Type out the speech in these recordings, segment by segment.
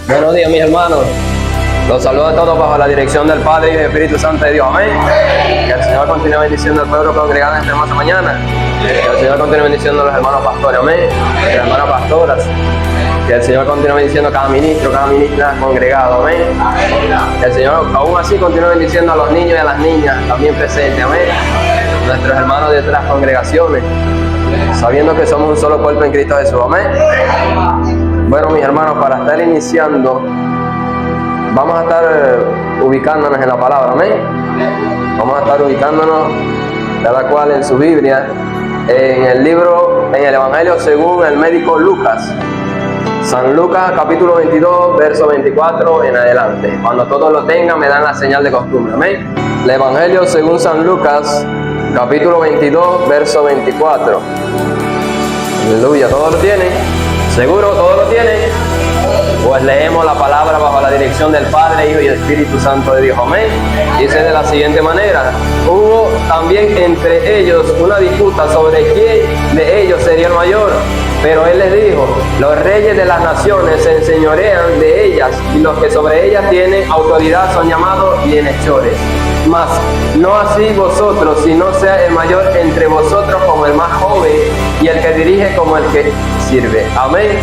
Buenos días, mis hermanos. Los saludo a todos bajo la dirección del Padre y del Espíritu Santo de Dios. Amén. Que el Señor continúe bendiciendo al pueblo congregado en esta hermosa mañana. Que el Señor continúe bendiciendo a los hermanos pastores. Amén. A las hermanas pastoras. Que el Señor continúe bendiciendo a cada ministro, cada ministra congregado. Amén. Que el Señor aún así continúe bendiciendo a los niños y a las niñas también presentes. Amén. Nuestros hermanos de otras congregaciones, sabiendo que somos un solo cuerpo en Cristo Jesús. Amén. Bueno, mis hermanos, para estar iniciando, vamos a estar ubicándonos en la palabra. Amén. Vamos a estar ubicándonos cada cual en su Biblia, en el Evangelio según el médico Lucas. San Lucas capítulo 22, verso 24 en adelante. Cuando todos lo tengan, me dan la señal de costumbre. Amén. El Evangelio según San Lucas capítulo 22, verso 24. Aleluya, ¿todos lo tienen? ¿Seguro? ¿Todos lo tienen? Pues leemos la palabra bajo la dirección del Padre, Hijo y Espíritu Santo de Dios. Amén. Dice de la siguiente manera: hubo también entre ellos una disputa sobre quién de ellos sería el mayor. Pero él les dijo: los reyes de las naciones se enseñorean de ellas, y los que sobre ellas tienen autoridad son llamados bienhechores. Mas no así vosotros, sino sea el mayor entre vosotros como el más joven, y el que dirige como el que sirve. Amén.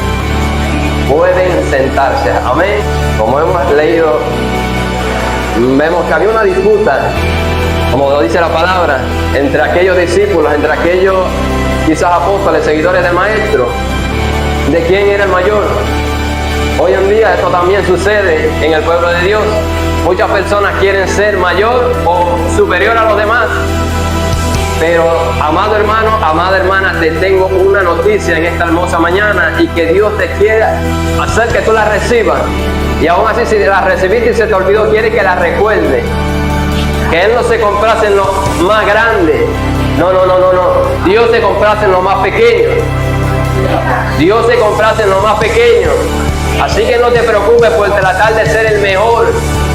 Pueden sentarse. Amén. Como hemos leído, vemos que había una disputa, como lo dice la palabra, entre aquellos discípulos, entre aquellos quizás apóstoles, seguidores del maestro, de quién era el mayor. Hoy en día esto también sucede en el pueblo de Dios. Muchas personas quieren ser mayor o superior a los demás. Pero, amado hermano, amada hermana, te tengo una noticia en esta hermosa mañana, y que Dios te quiere hacer que tú la recibas. Y aún así, si la recibiste y se te olvidó, quiere que la recuerde. Que Él no se complace en lo más grande. No. Dios se complace en lo más pequeño. Dios se complace en lo más pequeño. Así que no te preocupes por tratar de ser el mejor,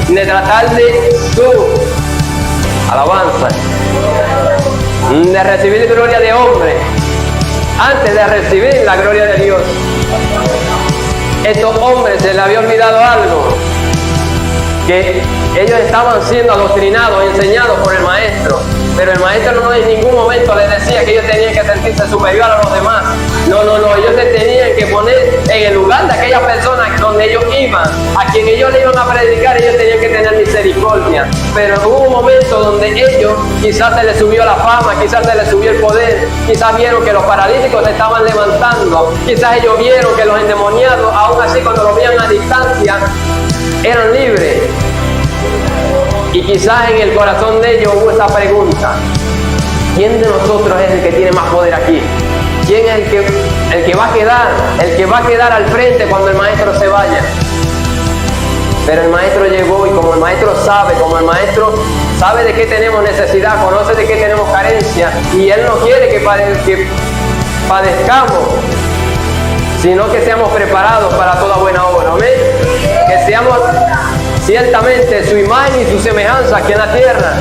de tratar de tú, alabanza, de recibir gloria de hombre antes de recibir la gloria de Dios. Estos hombres se les había olvidado algo, que ellos estaban siendo adoctrinados, enseñados por el maestro, pero el maestro no en ningún momento les decía que ellos tenían que sentirse superior a los demás. No, ellos se tenían que poner en el lugar de aquellas personas donde ellos iban, a quien ellos le iban a predicar. Ellos tenían que tener misericordia, pero hubo un momento donde ellos quizás se les subió la fama, quizás se les subió el poder, quizás vieron que los paralíticos se estaban levantando, quizás ellos vieron que los endemoniados, aún así cuando los veían a distancia, eran libres. Y quizás en el corazón de ellos hubo esa pregunta: ¿quién de nosotros es el que tiene más poder aquí? ¿Quién es el que va a quedar al frente cuando el maestro se vaya? Pero el maestro llegó, y como el maestro sabe de qué tenemos necesidad, conoce de qué tenemos carencia, y Él no quiere que padezcamos, sino que seamos preparados para toda buena obra. Amén. Que seamos ciertamente su imagen y su semejanza aquí en la tierra.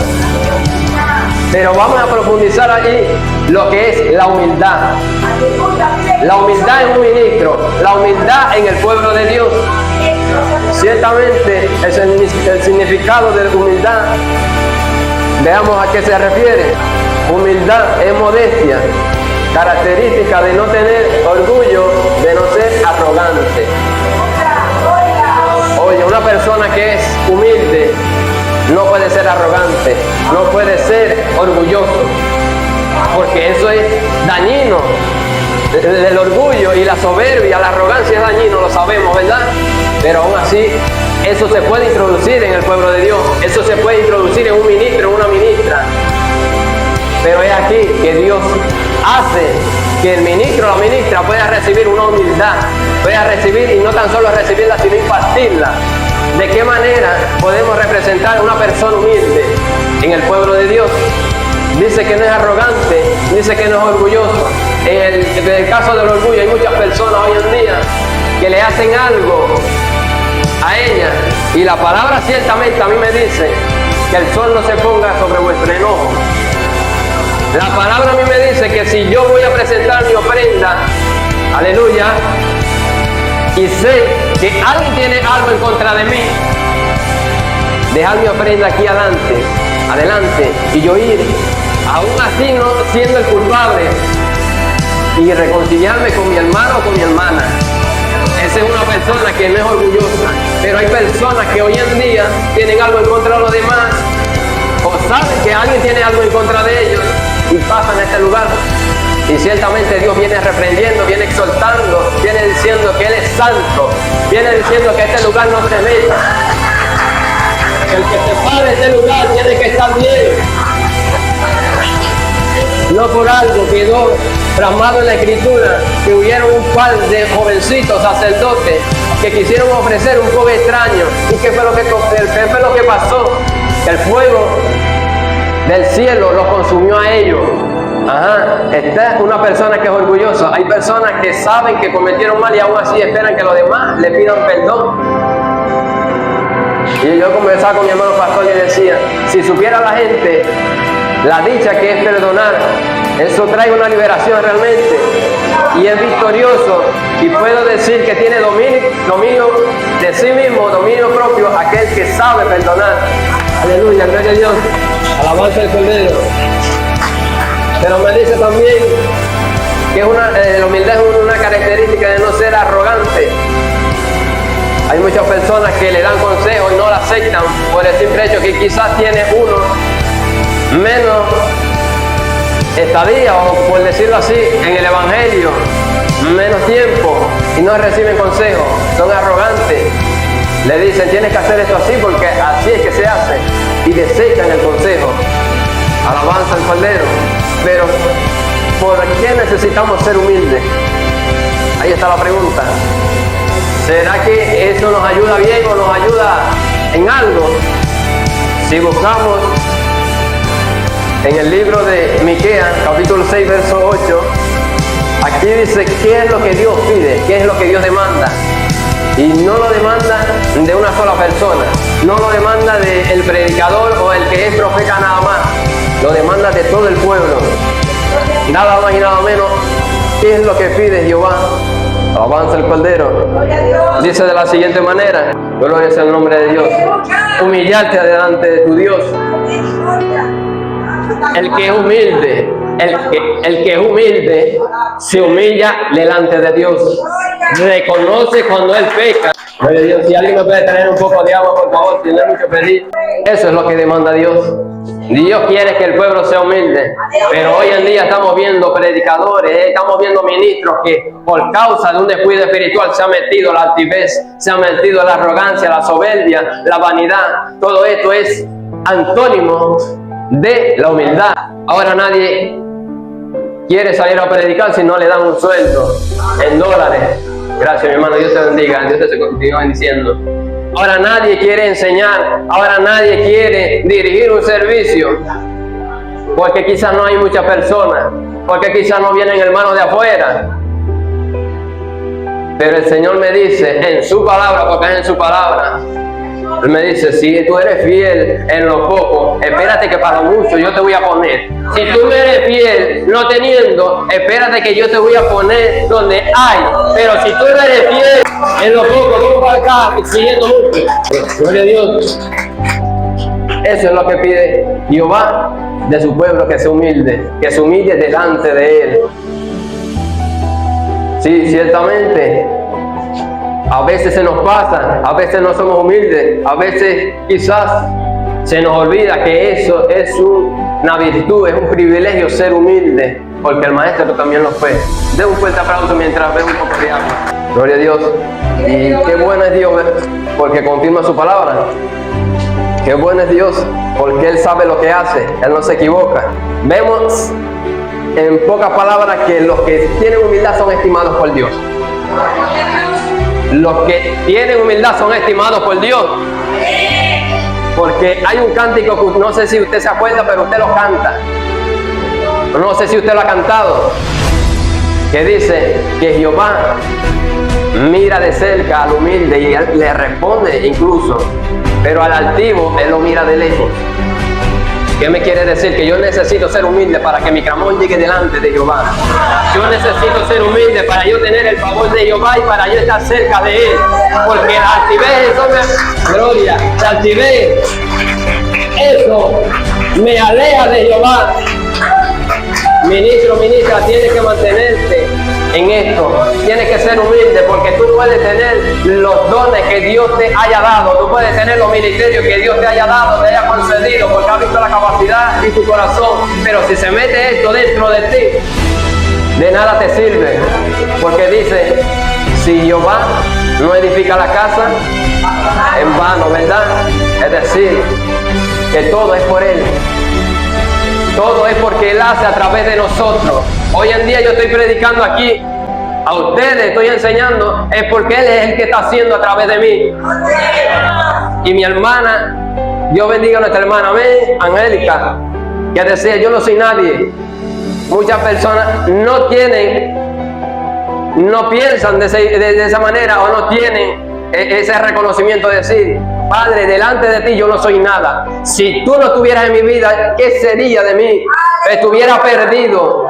Pero vamos a profundizar allí lo que es la humildad. La humildad en un ministro, la humildad en el pueblo de Dios. Ciertamente el significado de humildad, veamos a qué se refiere. Humildad es modestia, característica de no tener orgullo, de no ser arrogante. Oye, una persona que es humilde no puede ser arrogante, no puede ser orgulloso, porque eso es dañino. El orgullo y la soberbia, la arrogancia es dañino, lo sabemos, ¿verdad? Pero aún así, eso se puede introducir en el pueblo de Dios, eso se puede introducir en un ministro, en una ministra. Pero es aquí que Dios hace que el ministro o la ministra pueda recibir una humildad, pueda recibir, y no tan solo recibirla, sino impartirla. ¿De qué manera podemos representar a una persona humilde en el pueblo de Dios? Dice que no es arrogante, dice que no es orgulloso. En el caso del orgullo, hay muchas personas hoy en día que le hacen algo a ella, y la palabra ciertamente a mí me dice que el sol no se ponga sobre vuestro enojo. La palabra a mí me dice que si yo voy a presentar mi ofrenda, aleluya, y sé que alguien tiene algo en contra de mí, dejar mi ofrenda aquí adelante, y yo ir, aún así no siendo el culpable, y reconciliarme con mi hermano o con mi hermana. Esa es una persona que no es orgullosa. Pero hay personas que hoy en día tienen algo en contra de los demás, o saben que alguien tiene algo en contra de ellos, y pasan a este lugar. Y ciertamente Dios viene reprendiendo, viene exhortando, viene diciendo que Él es santo, viene diciendo que este lugar no se meta. El que se pare de este lugar tiene que estar bien. No por algo quedó plasmado en la Escritura que hubieron un par de jovencitos sacerdotes que quisieron ofrecer un fuego extraño. ¿Y qué fue lo que pasó? El fuego del cielo los consumió a ellos. Esta es una persona que es orgullosa. Hay personas que saben que cometieron mal y aún así esperan que los demás le pidan perdón. Y yo conversaba con mi hermano pastor y decía, si supiera la gente la dicha que es perdonar, eso trae una liberación realmente, y es victorioso, y puedo decir que tiene dominio de sí mismo, dominio propio, aquel que sabe perdonar. Aleluya, gloria a Dios, alabanza al Cordero. Pero me dice también que la humildad es una característica de no ser arrogante. Hay muchas personas que le dan consejos y no la aceptan por el simple hecho que quizás tiene uno menos estadía, o por decirlo así, en el Evangelio, menos tiempo, y no reciben consejos, son arrogantes. Le dicen, tienes que hacer esto así porque así es que se hace, y desechan el consejo. Alabanza al Cordero. Pero, ¿por qué necesitamos ser humildes? Ahí está la pregunta. ¿Será que eso nos ayuda bien o nos ayuda en algo? Si buscamos en el libro de Miqueas, capítulo 6, verso 8, aquí dice qué es lo que Dios pide, qué es lo que Dios demanda. Y no lo demanda de una sola persona, no lo demanda del predicador o el que es profeta nada más, lo demanda de todo el pueblo. Nada más y nada menos, ¿qué es lo que pide Jehová? Alabanza el Cordero. Dice de la siguiente manera, gloria es el nombre de Dios, humillarte delante de tu Dios. El que es humilde, el que es humilde se humilla delante de Dios, reconoce cuando él peca. Gloria a Dios. Si alguien me puede traer un poco de agua, por favor, si no hay mucho pedir. Eso es lo que demanda Dios. Dios quiere que el pueblo sea humilde, pero hoy en día estamos viendo predicadores, estamos viendo ministros que por causa de un descuido espiritual se ha metido la altivez, se ha metido la arrogancia, la soberbia, la vanidad. Todo esto es antónimo de la humildad. Ahora nadie quiere salir a predicar si no le dan un sueldo en dólares. Gracias, mi hermano, Dios te bendiga, Dios te continúa bendiciendo. Ahora nadie quiere enseñar, ahora nadie quiere dirigir un servicio, porque quizás no hay muchas personas, porque quizás no vienen hermanos de afuera. Pero el Señor me dice en su palabra, porque es en su palabra, Él me dice, si tú eres fiel en lo poco, espérate que para lo mucho yo te voy a poner. Si tú me eres fiel no teniendo, espérate que yo te voy a poner donde hay. Pero si tú eres fiel en lo poco, tú vas acá exigiendo mucho. Gloria a Dios. Eso es lo que pide Jehová de su pueblo, que se humille delante de Él. Sí, ciertamente. A veces se nos pasa, a veces no somos humildes, a veces quizás se nos olvida que eso es una virtud, es un privilegio ser humilde, porque el Maestro también lo fue. Den un fuerte aplauso mientras veo un poco de agua. Gloria a Dios. Y qué bueno es Dios, porque confirma su palabra. Qué bueno es Dios, porque Él sabe lo que hace, Él no se equivoca. Vemos en pocas palabras que los que tienen humildad son estimados por Dios. Los que tienen humildad son estimados por Dios. Porque hay un cántico que no sé si usted se acuerda, pero usted lo canta. No sé si usted lo ha cantado. Que dice que Jehová mira de cerca al humilde y Él le responde incluso. Pero al altivo Él lo mira de lejos. ¿Qué me quiere decir? Que yo necesito ser humilde para que mi clamor llegue delante de Jehová. Yo necesito ser humilde para yo tener el favor de Jehová y para yo estar cerca de Él. Porque la altivez, gloria, la altivez, eso me aleja de Jehová. Ministro, ministra, tienes que mantenerte en esto. Tienes que ser humilde porque tú puedes tener los dones que Dios te haya dado. Tú puedes tener los ministerios que Dios te haya dado, te haya concedido, porque ha visto la capacidad y tu corazón. Pero si se mete esto dentro de ti, de nada te sirve. Porque dice, si Jehová no edifica la casa, en vano, ¿verdad? Es decir, que todo es por Él. Todo es porque Él hace a través de nosotros. Hoy en día yo estoy predicando aquí, a ustedes estoy enseñando, es porque Él es el que está haciendo a través de mí. Y mi hermana, Dios bendiga a nuestra hermana, amén, Angélica, que decía, yo no soy nadie. Muchas personas no piensan de esa manera o no tienen ese reconocimiento de decir, Padre, delante de ti yo no soy nada. Si tú no estuvieras en mi vida, ¿qué sería de mí? Estuviera perdido.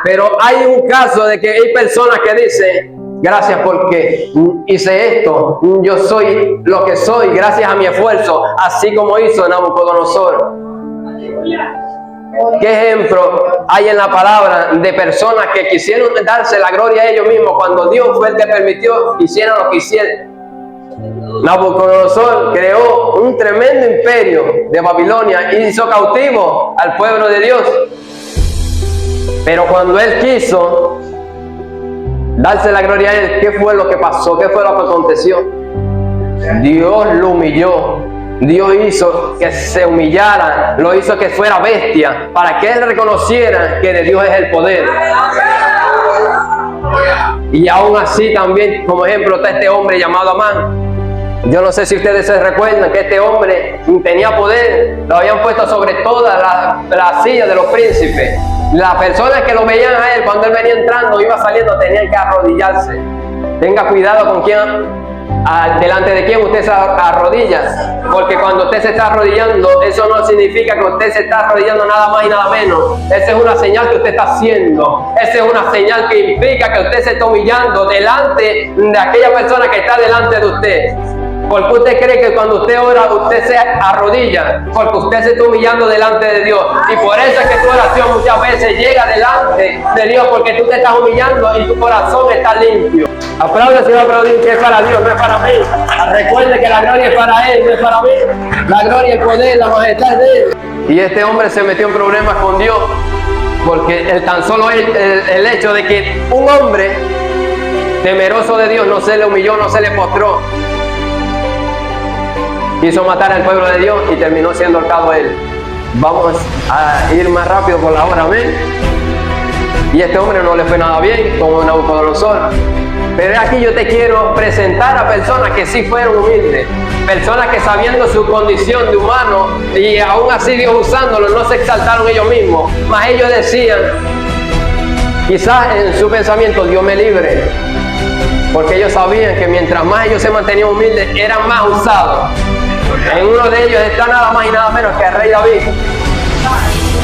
Pero hay un caso de que hay personas que dicen, gracias porque hice esto, yo soy lo que soy, gracias a mi esfuerzo, así como hizo Nabucodonosor. ¿Qué ejemplo hay en la palabra de personas que quisieron darse la gloria a ellos mismos cuando Dios fue el que permitió que hicieran lo que hicieron? Nabucodonosor creó un tremendo imperio de Babilonia y hizo cautivo al pueblo de Dios. Pero cuando él quiso darse la gloria a él, ¿qué fue lo que pasó? ¿Qué fue lo que aconteció? Dios lo humilló. Dios hizo que se humillara, lo hizo que fuera bestia, para que él reconociera que de Dios es el poder. Y aún así también, como ejemplo, está este hombre llamado Amán. Yo no sé si ustedes se recuerdan que este hombre tenía poder, lo habían puesto sobre toda la silla de los príncipes. Las personas que lo veían a él cuando él venía entrando, iba saliendo, tenían que arrodillarse. Tenga cuidado con quién, delante de quién usted se arrodilla, porque cuando usted se está arrodillando, eso no significa que usted se está arrodillando nada más y nada menos. Esa es una señal que usted está haciendo. Esa es una señal que implica que usted se está humillando delante de aquella persona que está delante de usted. Porque usted cree que cuando usted ora, usted se arrodilla, porque usted se está humillando delante de Dios. Y por eso es que tu oración muchas veces llega delante de Dios, porque tú te estás humillando y tu corazón está limpio. Aplaude si va a aplaudir, que es para Dios, no es para mí. Recuerde que la gloria es para Él, no es para mí. La gloria, el poder, la majestad es de Él. Y este hombre se metió en problemas con Dios, porque tan solo el hecho de que un hombre temeroso de Dios no se le humilló, no se le postró, quiso matar al pueblo de Dios y terminó siendo ahorcado él. Vamos a ir más rápido por la hora, amén. Y este hombre no le fue nada bien, como Nabucodonosor. Pero aquí yo te quiero presentar a personas que sí fueron humildes, personas que sabiendo su condición de humano y aún así Dios usándolo, no se exaltaron ellos mismos, mas ellos decían, quizás en su pensamiento, Dios me libre, porque ellos sabían que mientras más ellos se mantenían humildes, eran más usados. En uno de ellos está nada más y nada menos que el rey David.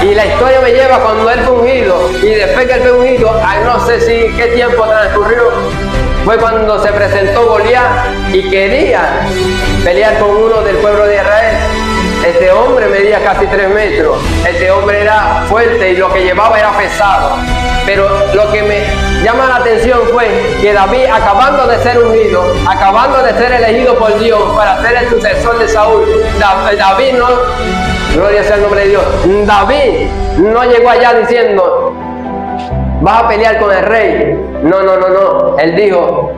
Y la historia me lleva cuando él fue ungido, y después que él fue ungido, no sé si qué tiempo transcurrió, fue cuando se presentó Goliat y quería pelear con uno del pueblo de Israel. Este hombre medía casi 3 metros, este hombre era fuerte y lo que llevaba era pesado. Pero lo que me llama la atención fue que David, acabando de ser ungido, acabando de ser elegido por Dios para ser el sucesor de Saúl, David no, gloria sea el nombre de Dios, David no llegó allá diciendo, vas a pelear con el rey. No, él dijo,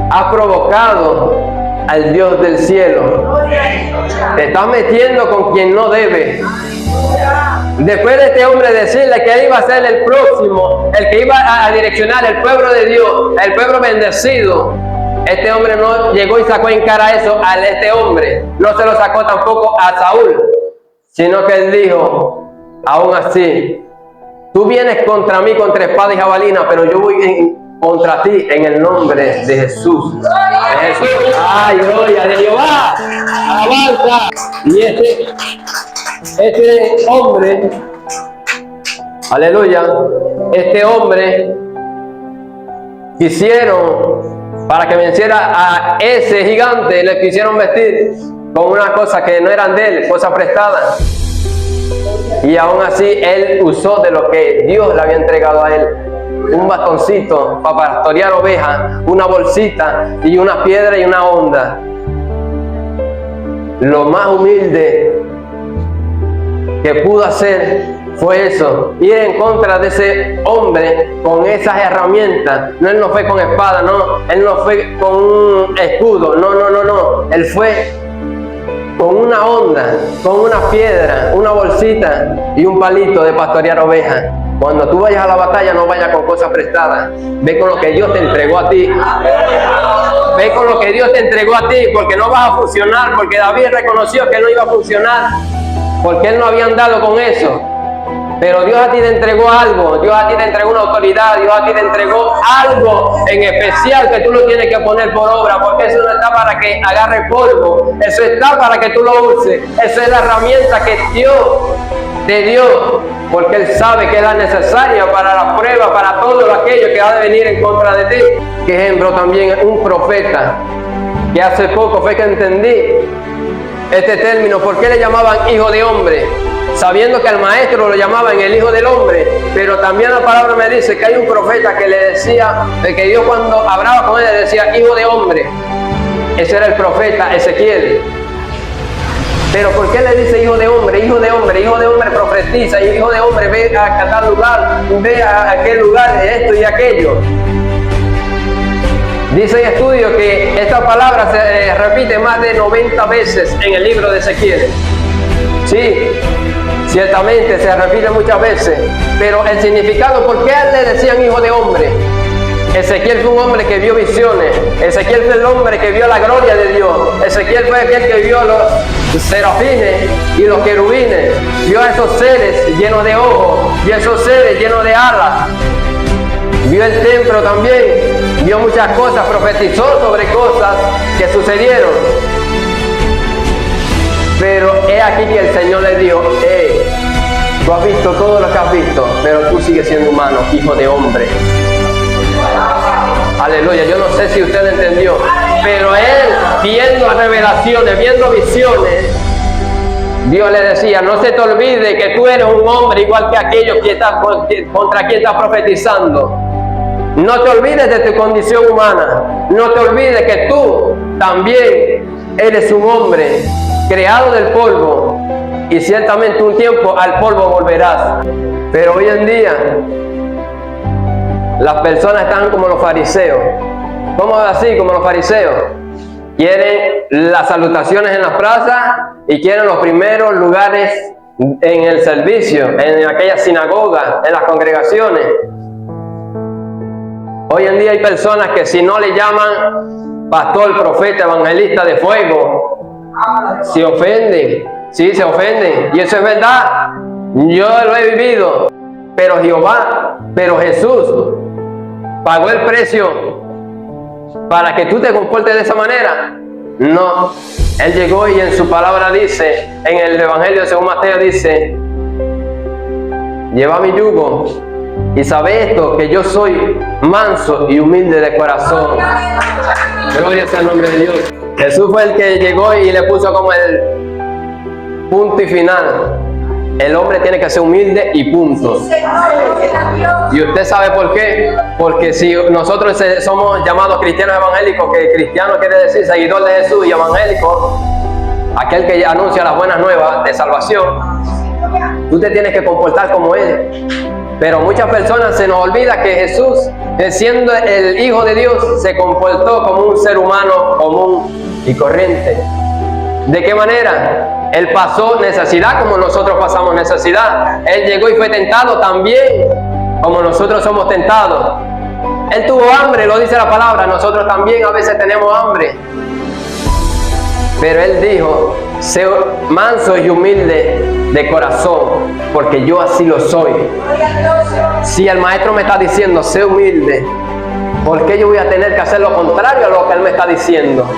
has provocado al Dios del cielo, te estás metiendo con quien no debe. Después de este hombre decirle que él iba a ser el próximo, el que iba a direccionar el pueblo de Dios, el pueblo bendecido, este hombre no llegó y sacó en cara eso a este hombre, no se lo sacó tampoco a Saúl, sino que él dijo, aún así, tú vienes contra mí, contra espada y jabalina, pero yo voy contra ti en el nombre de Jesús. ¡Ay, gloria de Jehová! ¡Alabanza! Y Este hombre, aleluya, este hombre quisieron, para que venciera a ese gigante, le quisieron vestir con una cosa que no eran de él, cosas prestadas. Y aún así él usó de lo que Dios le había entregado a él. Un bastoncito para pastorear ovejas, una bolsita y una piedra y una onda. Lo más humilde que pudo hacer fue eso, ir en contra de ese hombre con esas herramientas. No, él no fue con espada, no, él no fue con un escudo, no, él fue con una onda, con una piedra, una bolsita y un palito de pastorear ovejas. Cuando tú vayas a la batalla, no vayas con cosas prestadas. Ve con lo que Dios te entregó a ti. Ve con lo que Dios te entregó a ti, porque no vas a funcionar, porque David reconoció que no iba a funcionar, porque él no había andado con eso. Pero Dios a ti te entregó algo, Dios a ti te entregó una autoridad, Dios a ti te entregó algo en especial que tú lo tienes que poner por obra, porque eso no está para que agarre polvo, eso está para que tú lo uses. Esa es la herramienta que Dios te dio, porque Él sabe que es la necesaria para la prueba, para todo aquello que ha de venir en contra de ti. Por ejemplo, también un profeta, que hace poco fue que entendí este término, ¿por qué le llamaban hijo de hombre? Sabiendo que al maestro lo llamaban el hijo del hombre, pero también la palabra me dice que hay un profeta que le decía, de que Dios cuando hablaba con él le decía hijo de hombre. Ese era el profeta Ezequiel. Pero ¿por qué le dice hijo de hombre? Hijo de hombre, hijo de hombre profetiza, hijo de hombre ve a tal lugar, ve a aquel lugar, esto y aquello. Dice en estudio que esta palabra se repite más de 90 veces en el libro de Ezequiel. Sí, ciertamente se repite muchas veces, pero el significado, ¿por qué le decían hijo de hombre? Ezequiel fue un hombre que vio visiones, Ezequiel fue el hombre que vio la gloria de Dios, Ezequiel fue aquel que vio los serafines y los querubines, vio a esos seres llenos de ojos, vio a esos seres llenos de alas, vio el templo también, vio muchas cosas, profetizó sobre cosas que sucedieron. Pero es aquí que el Señor le dijo, tú has visto todo lo que has visto, pero tú sigues siendo humano, hijo de hombre. Aleluya, yo no sé si usted entendió, pero él, viendo revelaciones, viendo visiones, Dios le decía, no se te olvide que tú eres un hombre igual que aquellos que contra quien estás profetizando. No te olvides de tu condición humana, no te olvides que tú también eres un hombre creado del polvo, y ciertamente un tiempo al polvo volverás. Pero hoy en día las personas están como los fariseos. ¿Cómo así? Como los fariseos. Quieren las salutaciones en la plaza y quieren los primeros lugares en el servicio, en aquellas sinagogas, en las congregaciones. Hoy en día hay personas que si no le llaman pastor, profeta, evangelista de fuego, se ofenden, sí, se ofenden, y eso es verdad, yo lo he vivido, pero Jehová, pero Jesús pagó el precio para que tú te comportes de esa manera. No, Él llegó y en su palabra dice, en el Evangelio de según Mateo dice, lleva mi yugo y sabe esto, que yo soy manso y humilde de corazón. Gloria sea el nombre de Dios. Jesús fue el que llegó y le puso como el punto y final. El hombre tiene que ser humilde y punto. Y usted sabe por qué. Porque si nosotros somos llamados cristianos evangélicos, que cristiano quiere decir seguidor de Jesús, y evangélico, aquel que anuncia las buenas nuevas de salvación, tú te tienes que comportar como Él. Pero muchas personas se nos olvida que Jesús, siendo el Hijo de Dios, se comportó como un ser humano común y corriente. ¿De qué manera? Él pasó necesidad como nosotros pasamos necesidad. Él llegó y fue tentado también como nosotros somos tentados. Él tuvo hambre, lo dice la palabra, nosotros también a veces tenemos hambre. Pero Él dijo, sé manso y humilde de corazón, porque yo así lo soy. Si el maestro me está diciendo, sé humilde, ¿Por qué yo voy a tener que hacer lo contrario a lo que Él me está diciendo?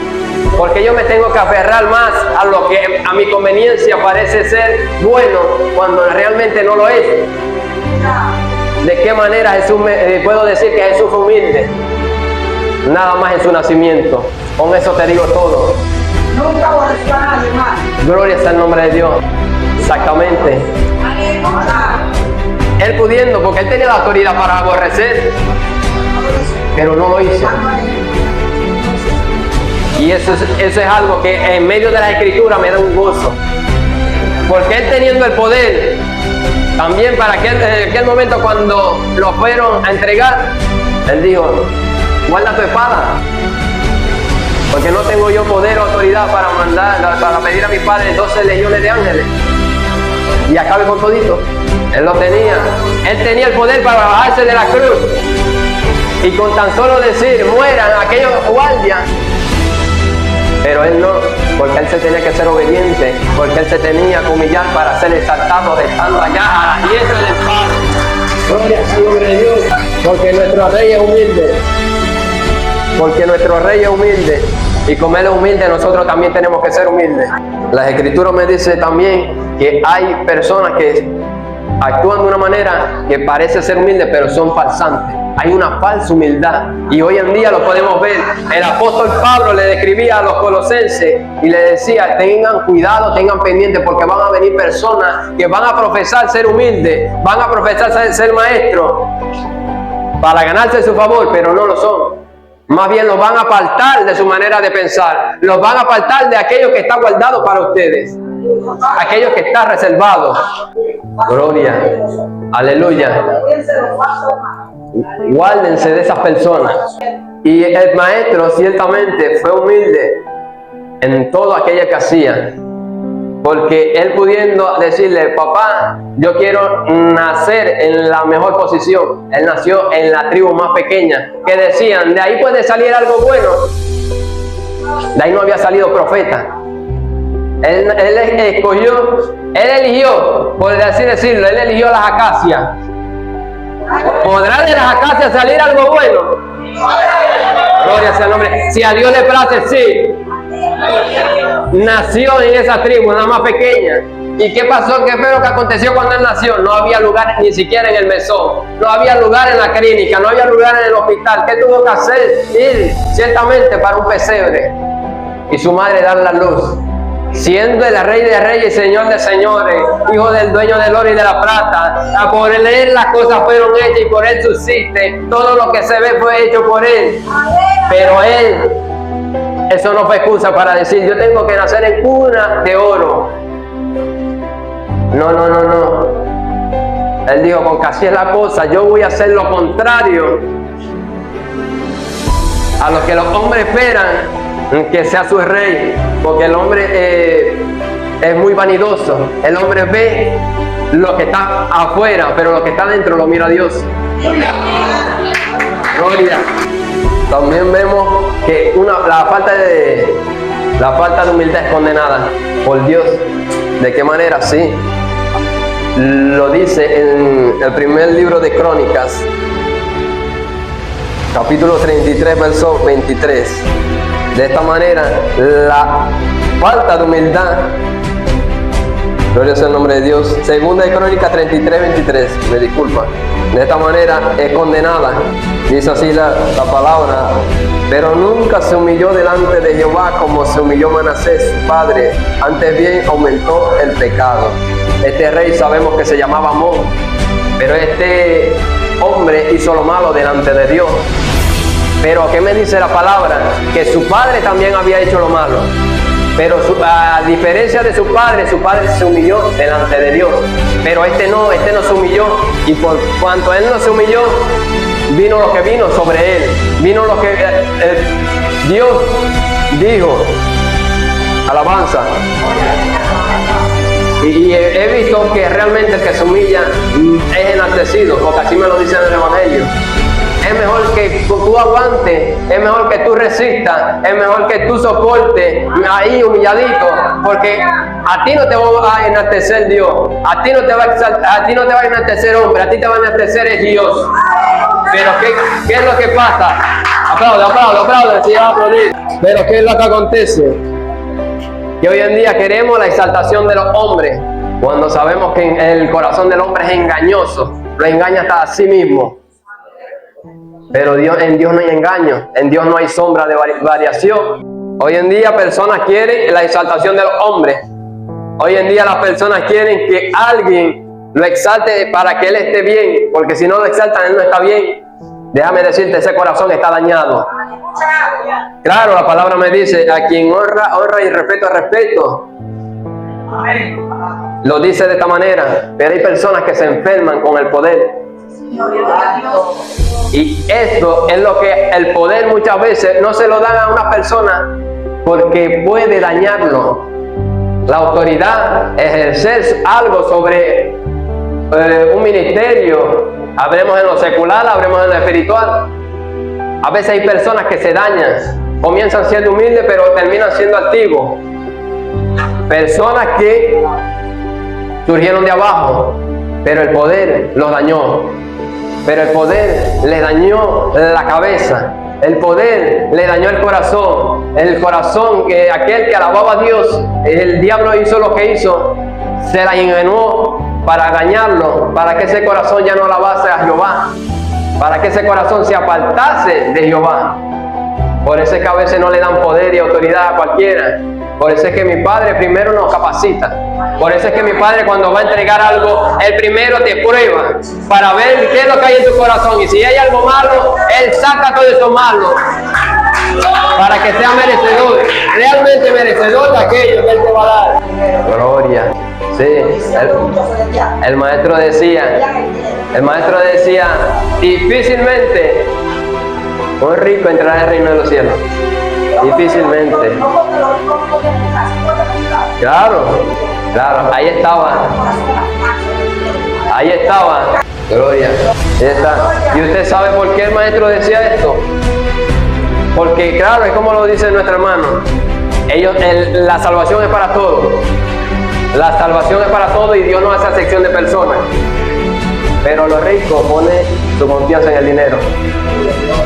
¿Por qué yo me tengo que aferrar más a lo que a mi conveniencia parece ser bueno cuando realmente no lo es? ¿De qué manera Jesús puedo decir que Jesús fue humilde? Nada más en su nacimiento. Con eso te digo todo. Nunca aborreció a nadie más. Gloria sea el nombre de Dios. Exactamente. Él pudiendo, porque Él tenía la autoridad para aborrecer, pero no lo hizo. Y eso es algo que en medio de la Escritura me da un gozo. Porque Él teniendo el poder, también para aquel momento cuando lo fueron a entregar, Él dijo, guarda tu espada. Porque no tengo yo poder o autoridad para pedir a mi Padre 12 legiones de ángeles. Y acabe con todito. Él lo tenía. Él tenía el poder para bajarse de la cruz. Y con tan solo decir, mueran aquellos guardias. Pero Él no, porque Él se tenía que ser obediente, porque Él se tenía que humillar para ser exaltado, estando allá a la diestra del Padre. Gloria al nombre de Dios, porque nuestro Rey es humilde. Porque nuestro Rey es humilde. Y como Él es humilde, nosotros también tenemos que ser humildes. Las Escrituras me dicen también que hay personas que actúan de una manera que parece ser humilde, pero son falsantes. Hay una falsa humildad y hoy en día lo podemos ver. El apóstol Pablo le describía a los colosenses y le decía, tengan cuidado, tengan pendiente, porque van a venir personas que van a profesar ser humildes, van a profesar ser maestros para ganarse su favor, pero no lo son. Más bien los van a apartar de su manera de pensar, los van a apartar de aquello que está guardado para ustedes, aquello que está reservado. Gloria, aleluya. Guárdense de esas personas. Y el maestro ciertamente fue humilde en todo aquello que hacía, porque él pudiendo decirle, papá, yo quiero nacer en la mejor posición. Él nació en la tribu más pequeña, que decían, de ahí puede salir algo bueno. De ahí no había salido profeta. Él eligió, por así decirlo, él eligió las acacias. ¿Podrá de las acacias salir algo bueno? Gloria sea el nombre. Si a Dios le place, sí. Nació en esa tribu, nada más pequeña. ¿Y qué pasó? ¿Qué fue lo que aconteció cuando él nació? No había lugar ni siquiera en el mesón. No había lugar en la clínica, no había lugar en el hospital. ¿Qué tuvo que hacer? Ir ciertamente para un pesebre. Y su madre dar la luz. Siendo el Rey de Reyes y Señor de Señores, Hijo del Dueño del oro y de la plata, por Él las cosas fueron hechas y por Él subsiste. Todo lo que se ve fue hecho por Él. Pero Él, eso no fue excusa para decir, yo tengo que nacer en cuna de oro. No. Él dijo, porque así es la cosa, yo voy a hacer lo contrario a lo que los hombres esperan que sea su rey, porque el hombre es muy vanidoso. El hombre ve lo que está afuera, pero lo que está dentro lo mira a Dios. Gloria. También vemos que la falta de humildad es condenada por Dios. ¿De qué manera? Sí. Lo dice en el primer libro de Crónicas, capítulo 33, verso 23. De esta manera, la falta de humildad, gloria sea el nombre de Dios, segunda de Crónicas 33, 23, me disculpa. De esta manera es condenada, dice así la palabra, pero nunca se humilló delante de Jehová como se humilló Manasés, su padre, antes bien aumentó el pecado. Este rey sabemos que se llamaba Amón, pero este hombre hizo lo malo delante de Dios. Pero ¿qué me dice la palabra? Que su padre también había hecho lo malo. Pero a diferencia de su padre se humilló delante de Dios. Pero este no se humilló. Y por cuanto él no se humilló, vino lo que vino sobre él. Vino lo que Dios dijo. Alabanza. Y he visto que realmente el que se humilla es enaltecido, porque así me lo dice en el Evangelio. Es mejor que tú aguantes, es mejor que tú resistas, es mejor que tú soportes ahí humilladito, porque a ti no te va a enaltecer Dios, a ti no te va a enaltecer hombre, a ti te va a enaltecer es Dios. Pero ¿qué es lo que pasa? Aplaude, si va a aplaudir. Pero ¿qué es lo que acontece? Que hoy en día queremos la exaltación de los hombres, cuando sabemos que el corazón del hombre es engañoso, lo engaña hasta a sí mismo. Pero en Dios no hay engaño, en Dios no hay sombra de variación. Hoy en día personas quieren la exaltación de los hombres. Hoy en día las personas quieren que alguien lo exalte para que él esté bien, porque si no lo exaltan, él no está bien. Déjame decirte, ese corazón está dañado. Claro, la palabra me dice, a quien honra, honra, y respeto, respeto. Lo dice de esta manera, pero hay personas que se enferman con el poder. Y esto es lo que el poder muchas veces no se lo dan a una persona porque puede dañarlo. La autoridad, ejercer algo sobre un ministerio, hablemos en lo secular, hablemos en lo espiritual. A veces hay personas que se dañan, comienzan siendo humildes pero terminan siendo altivos. Personas que surgieron de abajo, pero el poder los dañó. Pero el poder les dañó la cabeza. El poder le dañó el corazón. El corazón que aquel que alababa a Dios, el diablo hizo lo que hizo, se la ingenuó para dañarlo, para que ese corazón ya no alabase a Jehová, para que ese corazón se apartase de Jehová. Por eso es que a veces no le dan poder y autoridad a cualquiera. Por eso es que mi Padre primero nos capacita. Por eso es que mi Padre, cuando va a entregar algo, Él primero te prueba para ver qué es lo que hay en tu corazón. Y si hay algo malo, Él saca todo eso malo para que sea merecedor, realmente merecedor de aquello que Él te va a dar. Gloria. Sí, el maestro decía, difícilmente un rico entrará al reino de los cielos. Difícilmente. Claro, ahí estaba. Gloria. Ahí está. ¿Y usted sabe por qué el maestro decía esto? Porque claro, es como lo dice nuestro hermano. La salvación es para todos. La salvación es para todos y Dios no hace acepción de personas. Pero los ricos ponen su confianza en el dinero.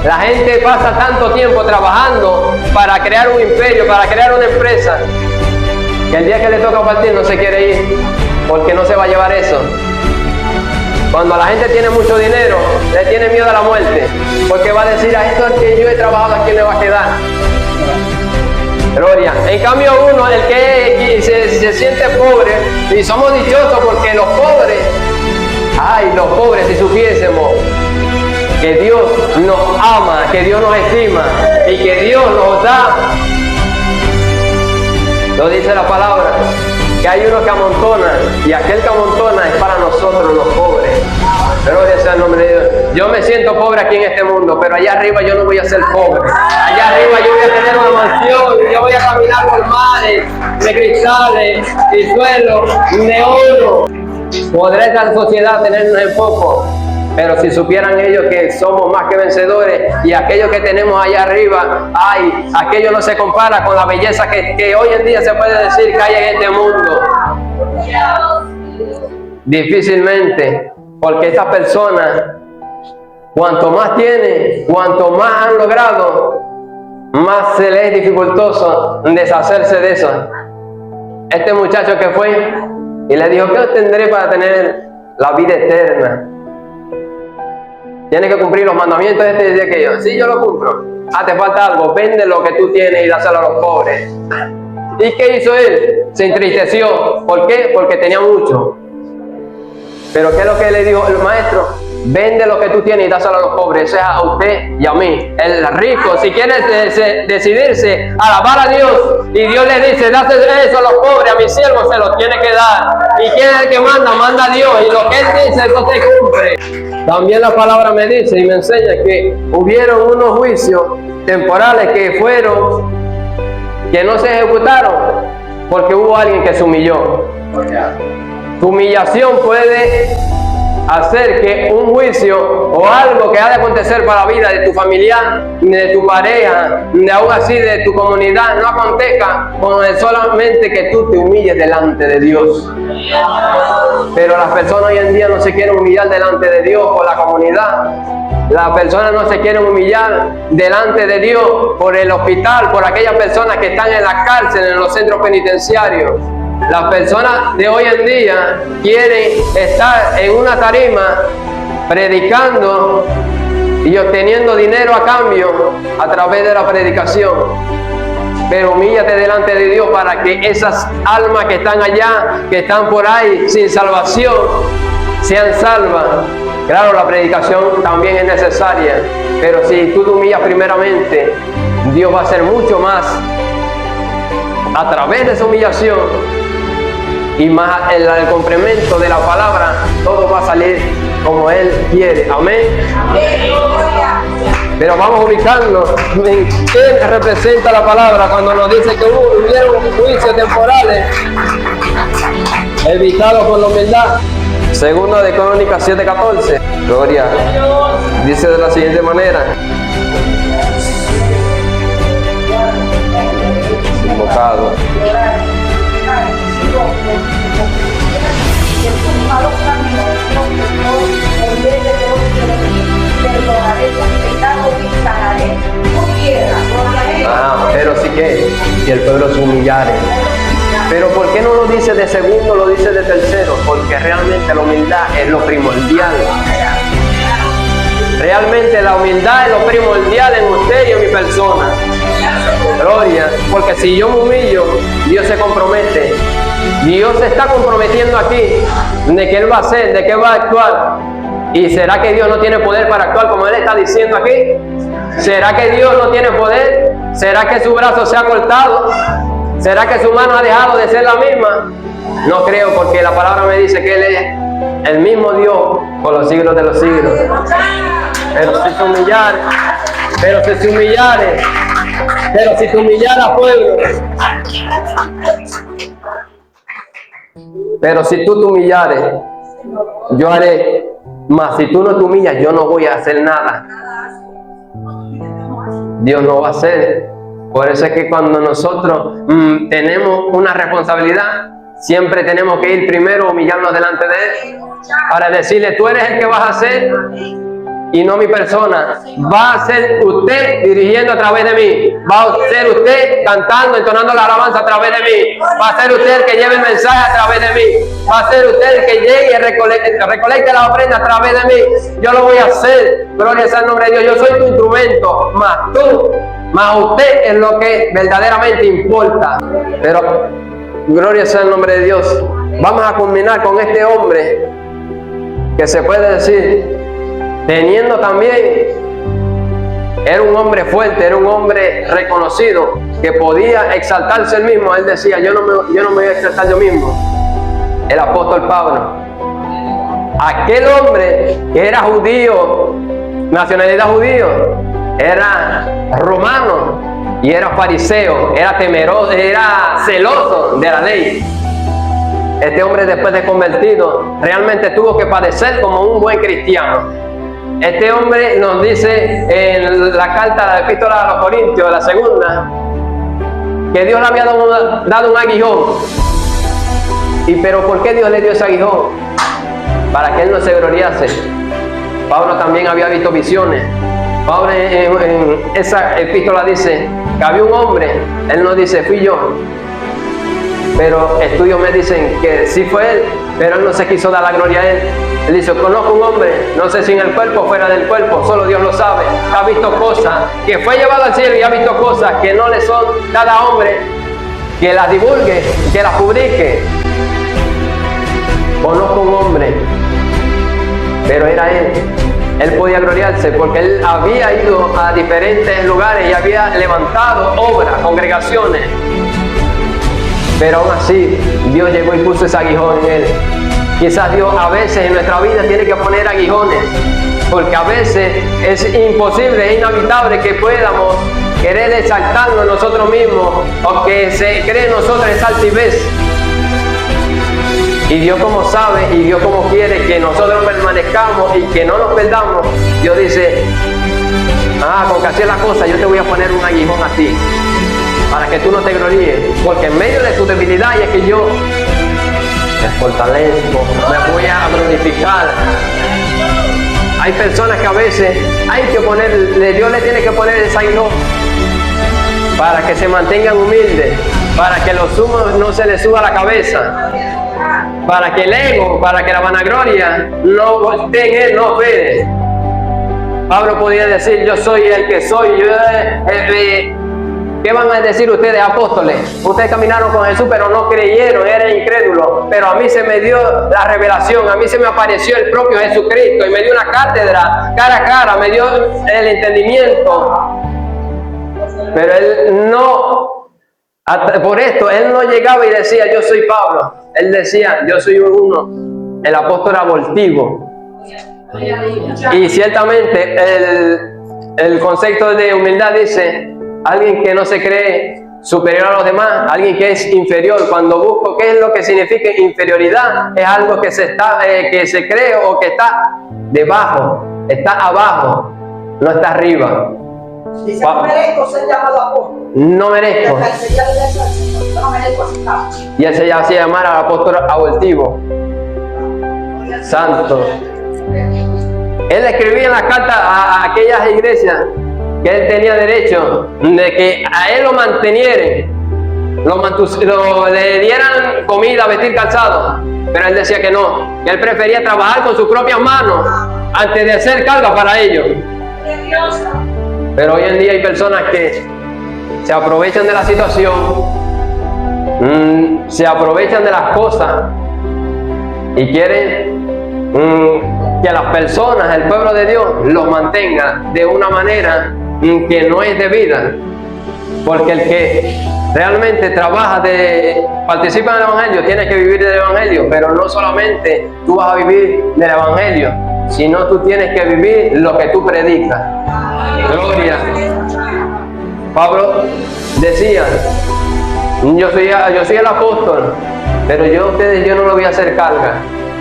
La gente pasa tanto tiempo trabajando para crear un imperio, para crear una empresa, que el día que le toca partir no se quiere ir, porque no se va a llevar eso. Cuando la gente tiene mucho dinero, le tiene miedo a la muerte, porque va a decir, a esto es que yo he trabajado, ¿a quién le va a quedar? Gloria. En cambio uno, el que se siente pobre, y somos dichosos porque los pobres, los pobres, si supiésemos que Dios nos ama, que Dios nos estima y que Dios nos da, lo dice la palabra, que hay uno que amontona y aquel que amontona es para nosotros los pobres. Gloria sea el nombre de Dios. Yo me siento pobre aquí en este mundo, pero allá arriba yo no voy a ser pobre. Allá arriba yo voy a tener una mansión, yo voy a caminar por mares de cristales y suelos de oro. Podrá esta sociedad tenernos en poco, pero si supieran ellos que somos más que vencedores y aquello que tenemos allá arriba, aquello no se compara con la belleza que hoy en día se puede decir que hay en este mundo. Difícilmente, porque estas personas, cuanto más tienen, cuanto más han logrado, más se les es dificultoso deshacerse de eso. Este muchacho que fue y le dijo, ¿qué obtendré para tener la vida eterna? Tienes que cumplir los mandamientos de este y de aquello. Sí, yo lo cumplo. Te falta algo, vende lo que tú tienes y dáselo a los pobres. ¿Y qué hizo él? Se entristeció. ¿Por qué? Porque tenía mucho. Pero ¿qué es lo que le dijo el maestro? Vende lo que tú tienes y dáselo a los pobres. Eso es a usted y a mí. El rico, si quiere decidirse a alabar a Dios, y Dios le dice, dáselo eso a los pobres, a mis siervos se los tiene que dar. ¿Y quién es el que manda? Manda a Dios. Y lo que Él dice, eso se cumple. También la palabra me dice y me enseña que hubieron unos juicios temporales que no se ejecutaron porque hubo alguien que se humilló. Tu humillación puede hacer que un juicio o algo que ha de acontecer para la vida de tu familiar, de tu pareja, de aún así de tu comunidad, no acontezca con solamente que tú te humilles delante de Dios. Pero las personas hoy en día no se quieren humillar delante de Dios por la comunidad. Las personas no se quieren humillar delante de Dios por el hospital, por aquellas personas que están en la cárcel, en los centros penitenciarios. Las personas de hoy en día quieren estar en una tarima predicando y obteniendo dinero a cambio a través de la predicación. Pero humíllate delante de Dios para que esas almas que están allá, que están por ahí sin salvación, sean salvas. Claro, la predicación también es necesaria, pero si tú te humillas primeramente, Dios va a hacer mucho más a través de esa humillación y más el complemento de la palabra. Todo va a salir como Él quiere. Amén. Pero vamos a ubicarnos en qué representa la palabra cuando nos dice que hubieron juicios temporales evitados por la humildad. Segunda de Crónicas 7:14. Gloria. Dice de la siguiente manera. Invocado. Pero sí que si el pueblo se humillare. Pero ¿por qué no lo dice de segundo, lo dice de tercero? Porque realmente la humildad es lo primordial. Realmente la humildad es lo primordial en usted y en mi persona. Gloria, porque si yo me humillo, Dios se compromete. Dios se está comprometiendo aquí de que Él va a hacer, de que va a actuar. ¿Y será que Dios no tiene poder para actuar como Él está diciendo aquí? ¿Será que Dios no tiene poder? ¿Será que su brazo se ha cortado? ¿Será que su mano ha dejado de ser la misma? No creo, porque la palabra me dice que Él es el mismo Dios por los siglos de los siglos. Pero si se humillare, pero si te humillara, pueblo. Pero si tú te humillares, yo haré. Mas si tú no te humillas, yo no voy a hacer nada. Dios no va a hacer. Por eso es que cuando nosotros tenemos una responsabilidad, siempre tenemos que ir primero a humillarnos delante de Él, para decirle: tú eres el que vas a hacer y no mi persona. Va a ser usted dirigiendo a través de mí. Va a ser usted cantando, entonando la alabanza a través de mí. Va a ser usted el que lleve el mensaje a través de mí. Va a ser usted el que llegue y recolecte la ofrenda a través de mí. Yo lo voy a hacer. Gloria sea el nombre de Dios. Yo soy tu instrumento, más usted es lo que verdaderamente importa. Pero gloria sea el nombre de Dios. Vamos a culminar con este hombre que se puede decir, teniendo también, era un hombre fuerte, era un hombre reconocido, que podía exaltarse él mismo. Él decía: yo no me voy a exaltar yo mismo. El apóstol Pablo, aquel hombre que era judío, nacionalidad judío, era romano y era fariseo, era temeroso, era celoso de la ley. Este hombre, después de convertido, realmente tuvo que padecer como un buen cristiano. Este hombre nos dice en la carta, la epístola a los Corintios, la segunda, que Dios le había dado un aguijón. Pero ¿por qué Dios le dio ese aguijón? Para que él no se gloriase. Pablo también había visto visiones. Pablo en esa epístola dice que había un hombre, él no dice fui yo, pero estudios me dicen que sí fue él, pero él no se quiso dar la gloria a él. Él dice: conozco un hombre, no sé si en el cuerpo o fuera del cuerpo, solo Dios lo sabe. Ha visto cosas, que fue llevado al cielo y ha visto cosas que no le son cada hombre, que las divulgue, que las publique. Conozco un hombre, pero era él. Él podía gloriarse porque él había ido a diferentes lugares y había levantado obras, congregaciones. Pero aún así, Dios llegó y puso ese aguijón en él. Quizás Dios a veces en nuestra vida tiene que poner aguijones, porque a veces es imposible, es inhabitable que podamos querer exaltarnos nosotros mismos o que se cree en nosotros esa altivez. Y Dios como sabe y Dios como quiere que nosotros permanezcamos y que no nos perdamos, Dios dice, con que así es la cosa, yo te voy a poner un aguijón a ti, para que tú no te gloríes, porque en medio de tu debilidad es que yo me fortalezco, me voy a glorificar. Hay personas que a veces hay que ponerle, Dios le tiene que poner ese aguijón para que se mantengan humildes, para que los humos no se les suba a la cabeza, para que el ego, para que la vanagloria no esté en él, no opere. Pablo podía decir, yo soy el que soy. ¿Qué van a decir ustedes, apóstoles? Ustedes caminaron con Jesús, pero no creyeron, eran incrédulos. Pero a mí se me dio la revelación, a mí se me apareció el propio Jesucristo y me dio una cátedra cara a cara, me dio el entendimiento. Pero él no, por esto, él no llegaba y decía, yo soy Pablo. Él decía, yo soy uno, el apóstol abortivo. Y ciertamente el concepto de humildad dice, alguien que no se cree superior a los demás, alguien que es inferior. Cuando busco qué es lo que significa inferioridad, es algo que se cree o que está debajo, está abajo, no está arriba. Dice, no merezco ser llamado apóstol. No merezco. Y él se hacía llamar al apóstol abortivo. Santo. Él escribía en las cartas a aquellas iglesias que él tenía derecho de que a él lo mantenieren, le dieran comida, vestir, calzado, pero él decía que no, que él prefería trabajar con sus propias manos antes de hacer carga para ellos. Pero hoy en día hay personas que se aprovechan de la situación, se aprovechan de las cosas y quieren que las personas, el pueblo de Dios, los mantenga de una manera que no es debida. Porque el que realmente participa en el Evangelio, tiene que vivir del Evangelio, pero no solamente tú vas a vivir del Evangelio, sino tú tienes que vivir lo que tú predicas. Gloria. Pablo decía, yo soy el apóstol, pero yo a ustedes yo no les voy a hacer carga.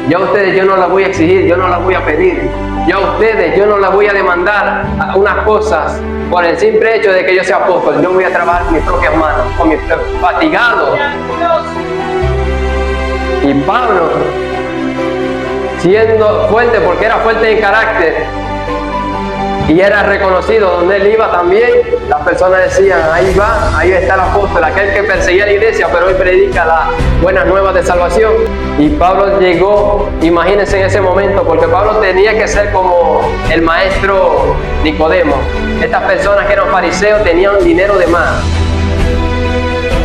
Yo a ustedes yo no las voy a exigir, yo no las voy a pedir. Yo a ustedes yo no las voy a demandar unas cosas por el simple hecho de que yo sea apóstol. Yo voy a trabajar con mis propias manos, con mis fatigados. Y Pablo, siendo fuerte, porque era fuerte en carácter y era reconocido donde él iba también, las personas decían, ahí está el apóstol, aquel que perseguía la iglesia, pero hoy predica las buenas nuevas de salvación. Y Pablo llegó, imagínense en ese momento, porque Pablo tenía que ser como el maestro Nicodemo. Estas personas que eran fariseos tenían dinero de más,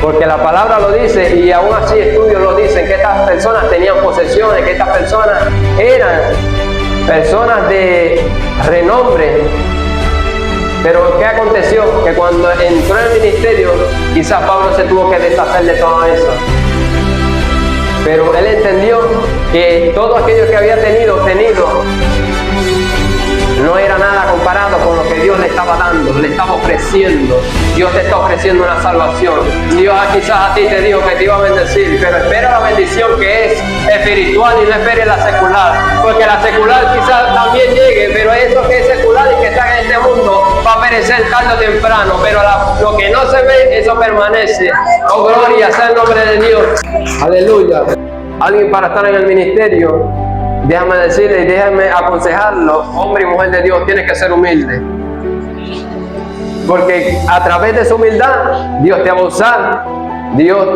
porque la palabra lo dice y aún así estudios lo dicen, que estas personas tenían posesiones, que estas personas eran personas de renombre. Pero ¿qué aconteció? Que cuando entró en el ministerio, quizás Pablo se tuvo que deshacer de todo eso. Pero él entendió que todo aquello que había tenido, no era nada comparado con lo que Dios le estaba dando, le estaba ofreciendo. Dios te está ofreciendo una salvación. Dios quizás a ti te dijo que te iba a bendecir, pero espera la bendición que es espiritual y no esperes la secular. Porque la secular quizás también llegue, pero eso que es secular y que está en este mundo va a perecer tarde o temprano. Pero lo que no se ve, eso permanece. Oh, gloria sea el nombre de Dios. Aleluya. Alguien para estar en el ministerio, déjame decirle y déjame aconsejarlo, hombre y mujer de Dios, tiene que ser humilde. Porque a través de su humildad, Dios te va a usar. Dios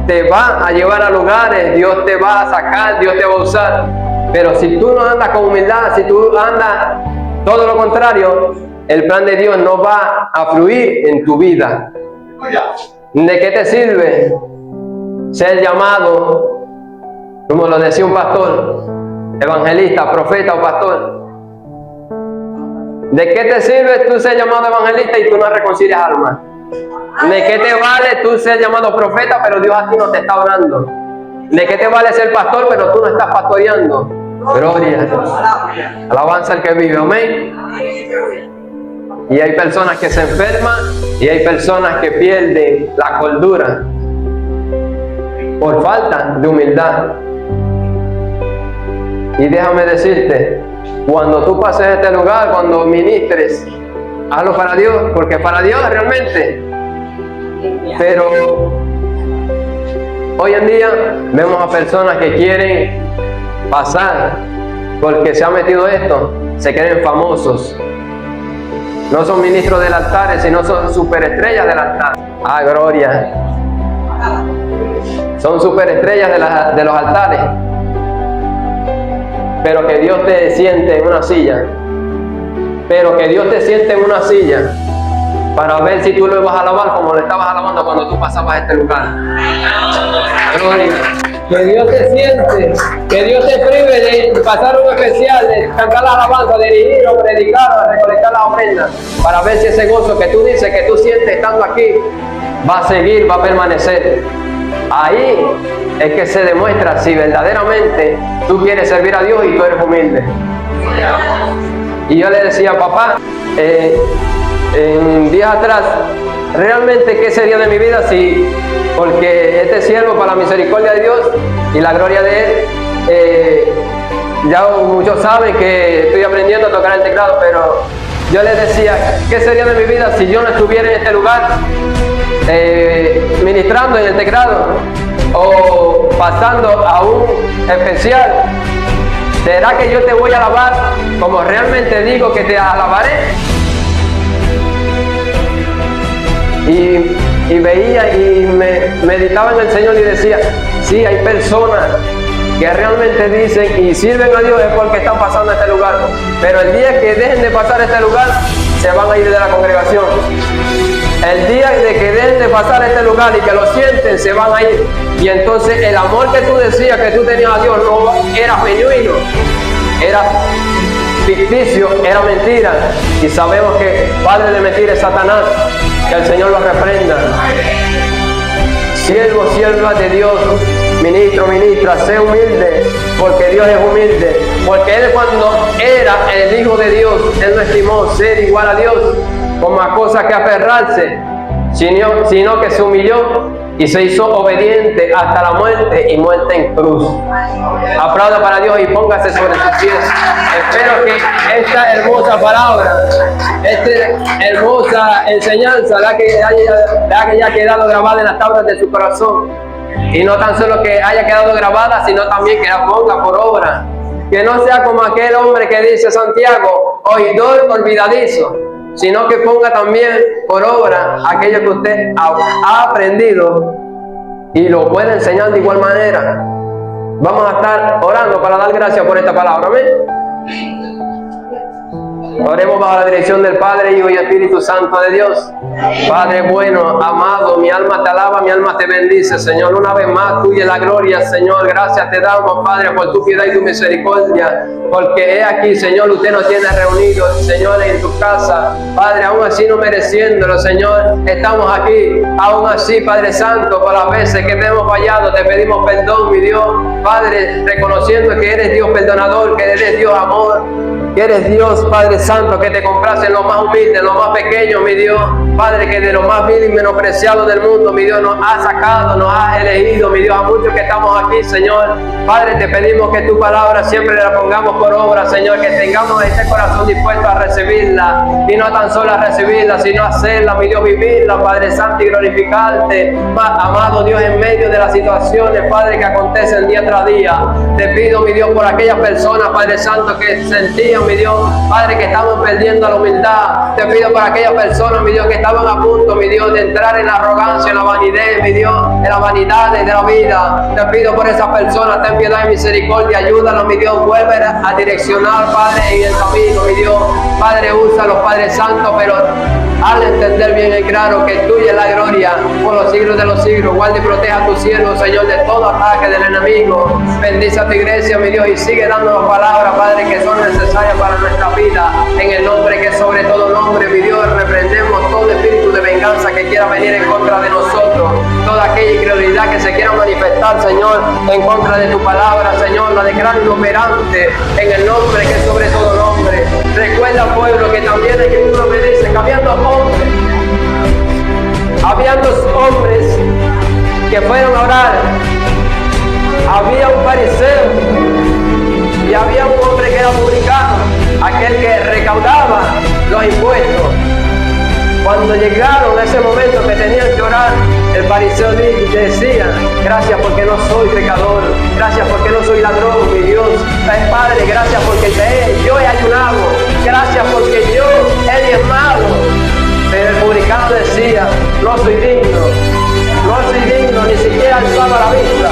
te va a llevar a lugares, Dios te va a sacar, Dios te va a usar. Pero si tú no andas con humildad, si tú andas todo lo contrario, el plan de Dios no va a fluir en tu vida. ¿De qué te sirve ser llamado, como lo decía un pastor, evangelista, profeta o pastor? ¿De qué te sirve tú ser llamado evangelista y tú no reconcilias almas? ¿De qué te vale tú ser llamado profeta pero Dios a ti no te está orando? ¿De qué te vale ser pastor pero tú no estás pastoreando? Gloria. Alabanza al que vive, amén. Y hay personas que se enferman y hay personas que pierden la cordura por falta de humildad. Y déjame decirte, cuando tú pases este lugar, cuando ministres, hazlo para Dios, porque para Dios realmente. Pero hoy en día vemos a personas que quieren pasar porque se ha metido esto, se creen famosos. No son ministros del altar, sino son superestrellas del altar. ¡Ah, gloria! Son superestrellas de los altares. Pero que Dios te siente en una silla. Pero que Dios te siente en una silla para ver si tú lo vas a alabar como lo estabas alabando cuando tú pasabas a este lugar. Gloria. Que Dios te siente, que Dios te prive de pasar un especial, de cantar la alabanza, de dirigir o predicar o recolectar la ofrenda, para ver si ese gozo que tú dices, que tú sientes estando aquí, va a seguir, va a permanecer. Ahí es que se demuestra si verdaderamente tú quieres servir a Dios y tú eres humilde. Y yo le decía, papá, en días atrás, realmente qué sería de mi vida si, porque este siervo, para la misericordia de Dios y la gloria de Él, ya muchos saben que estoy aprendiendo a tocar el teclado, pero yo les decía, ¿qué sería de mi vida si yo no estuviera en este lugar ministrando en el teclado o pasando a un especial? ¿Será que yo te voy a alabar como realmente digo que te alabaré? Y veía y meditaba en el Señor y decía, sí, hay personas que realmente dicen y sirven a Dios es porque están pasando a este lugar, pero el día que dejen de pasar a este lugar, se van a ir de la congregación. El día de que dejen de pasar a este lugar y que lo sienten, se van a ir. Y entonces el amor que tú decías que tú tenías a Dios no era genuino, era ficticio, era mentira. Y sabemos que padre de mentira es Satanás. Que el Señor lo reprenda. Siervo, sierva de Dios, ministro, ministra, sé humilde, porque Dios es humilde. Porque Él cuando era el Hijo de Dios, Él no estimó ser igual a Dios como a cosa que aferrarse, sino que se humilló y se hizo obediente hasta la muerte y muerte en cruz. Aplauda para Dios y póngase sobre sus pies. Espero que esta hermosa palabra, esta hermosa enseñanza, la que haya quedado grabada en las tablas de su corazón. Y no tan solo que haya quedado grabada, sino también que la ponga por obra. Que no sea como aquel hombre que dice Santiago, oidor olvidadizo, sino que ponga también por obra aquello que usted ha aprendido y lo puede enseñar de igual manera. Vamos a estar orando para dar gracias por esta palabra. Amén. Oremos bajo la dirección del Padre, Hijo y Espíritu Santo de Dios. Padre bueno, amado, mi alma te alaba, mi alma te bendice, Señor. Una vez más, tuya es la gloria, Señor. Gracias te damos, Padre, por tu piedad y tu misericordia. Porque he aquí, Señor, usted nos tiene reunidos, Señor, en tu casa. Padre, aún así no mereciéndolo, Señor, estamos aquí. Aún así, Padre Santo, por las veces que te hemos fallado, te pedimos perdón, mi Dios. Padre, reconociendo que eres Dios perdonador, que eres Dios amor, que eres Dios, Padre Santo, que te complace en lo más humilde, en lo más pequeño, mi Dios. Padre, que de lo más vil y menospreciado del mundo, mi Dios, nos has sacado, nos has elegido, mi Dios, a muchos que estamos aquí, Señor. Padre, te pedimos que tu palabra siempre la pongamos por obra, Señor, que tengamos este corazón dispuesto a recibirla, y no tan solo a recibirla, sino a hacerla, mi Dios, vivirla, Padre Santo, y glorificarte, amado Dios, en medio de las situaciones, Padre, que acontecen día tras día. Te pido, mi Dios, por aquellas personas, Padre Santo, que sentían, mi Dios, Padre, que estamos perdiendo la humildad. Te pido por aquellas personas, mi Dios, que estaban a punto, mi Dios, de entrar en la arrogancia, en la vanidad, mi Dios, en la vanidad de la vida. Te pido por esas personas, ten piedad y misericordia, ayúdanos, mi Dios, vuelve a direccionar, Padre, en el camino, mi Dios. Padre, úsalos, Padre Santo, pero al entender bien y claro que tuya es la gloria por los siglos de los siglos. Guarda y proteja a tu siervo, Señor, de todo ataque del enemigo. Bendice a tu iglesia, mi Dios, y sigue dándonos palabras, Padre, que son necesarias para nuestra vida. En el nombre que sobre todo nombre, mi Dios, reprendemos todo espíritu de venganza que quiera venir en contra de nosotros. Toda aquella incredulidad que se quiera manifestar, Señor, en contra de tu palabra, Señor, la declaro inoperante en el nombre que sobre todo nombre. Recuerda, pueblo, que también la Escritura me dice que habían dos hombres que fueron a orar. Había un fariseo Y había un hombre que era publicano, aquel que recaudaba los impuestos. Cuando llegaron a ese momento que tenían que orar, el fariseo decía: gracias porque no soy pecador, gracias porque no soy ladrón, mi Dios. Padre, gracias porque yo he ayunado, gracias porque yo he diezmado. Pero el publicano decía: no soy digno, ni siquiera alzaba la vista.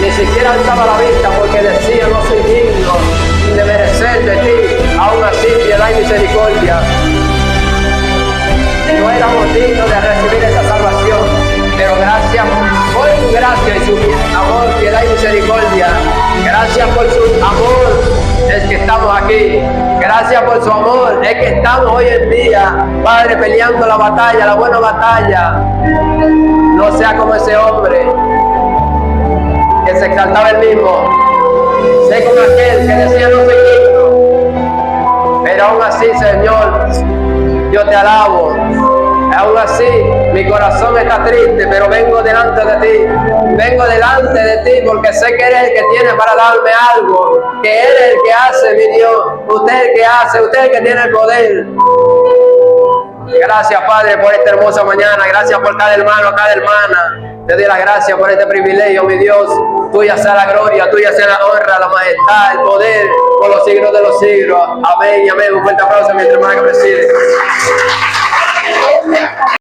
Ni siquiera alzaba la vista porque decía: no soy digno de merecer de ti. Aún así, piedad y misericordia. No éramos dignos de recibir esta salvación, pero gracias por su gracia y su amor, piedad y misericordia. Gracias por su amor es que estamos aquí. Gracias por su amor es que estamos hoy en día, Padre, peleando la batalla, la buena batalla. No sea como ese hombre que se exaltaba el mismo. Sé como aquel que decía: no soy digno. Pero aún así, Señor, yo te alabo. Aún así, mi corazón está triste, pero vengo delante de ti. Vengo delante de ti porque sé que eres el que tiene para darme algo. Que eres el que hace, mi Dios. Usted es el que hace, usted es el que tiene el poder. Gracias, Padre, por esta hermosa mañana. Gracias por cada hermano, cada hermana. Te doy las gracias por este privilegio, mi Dios. Tuya sea la gloria, tuya sea la honra, la majestad, el poder, por los siglos de los siglos. Amén y amén. Un fuerte aplauso a mi hermana que preside.